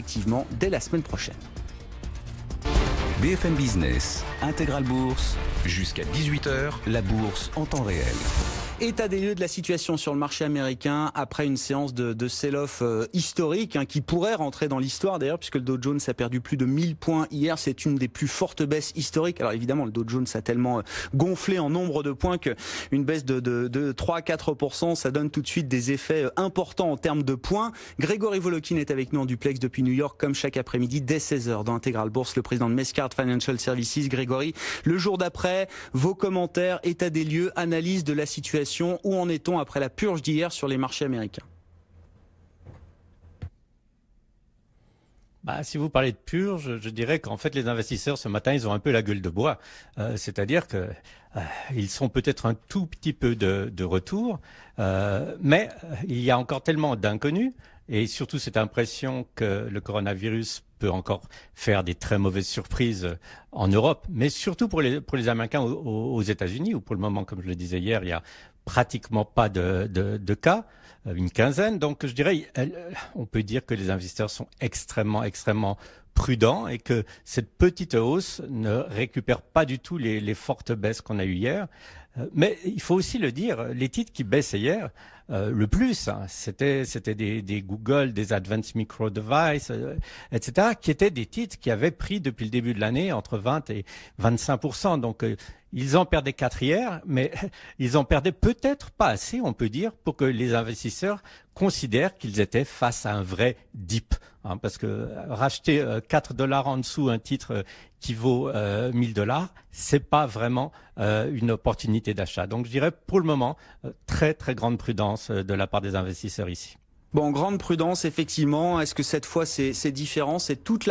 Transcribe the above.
respectivement dès la semaine prochaine. BFM Business, Intégral Bourse, jusqu'à 18h, la bourse en temps réel. État des lieux de la situation sur le marché américain après une séance de sell-off historique qui pourrait rentrer dans l'histoire d'ailleurs, puisque le Dow Jones a perdu plus de 1000 points hier. C'est une des plus fortes baisses historiques. Alors évidemment, le Dow Jones a tellement gonflé en nombre de points qu'une baisse de 3-4%, ça donne tout de suite des effets importants en termes de points. Grégory Volokin est avec nous en duplex depuis New York, comme chaque après-midi, dès 16h dans Intégral Bourse, le président de Mescard Financial Services. Grégory, le jour d'après, vos commentaires, état des lieux, analyse de la situation. Où en est-on après la purge d'hier sur les marchés américains? Si vous parlez de purge, je dirais qu'en fait les investisseurs ce matin ils ont un peu la gueule de bois, c'est-à-dire que ils sont peut-être un tout petit peu de retour, mais il y a encore tellement d'inconnus et surtout cette impression que le coronavirus peut encore faire des très mauvaises surprises en Europe, mais surtout pour les Américains aux États-Unis où pour le moment, comme je le disais hier, il y a pratiquement pas de cas, une quinzaine. Donc je dirais, on peut dire que les investisseurs sont extrêmement prudents et que cette petite hausse ne récupère pas du tout les fortes baisses qu'on a eues hier. Mais il faut aussi le dire, les titres qui baissaient hier, le plus, c'était des Google, des Advanced Micro Device, etc., qui étaient des titres qui avaient pris depuis le début de l'année entre 20 et 25%. Donc, ils en perdaient 4 hier, mais ils en perdaient peut-être pas assez, on peut dire, pour que les investisseurs considèrent qu'ils étaient face à un vrai dip. Parce que racheter 4 $ en dessous un titre qui vaut 1000 $, c'est pas vraiment une opportunité d'achat. Donc je dirais pour le moment, très grande prudence de la part des investisseurs ici. Bon, grande prudence, effectivement. Est-ce que cette fois c'est différent? C'est toute la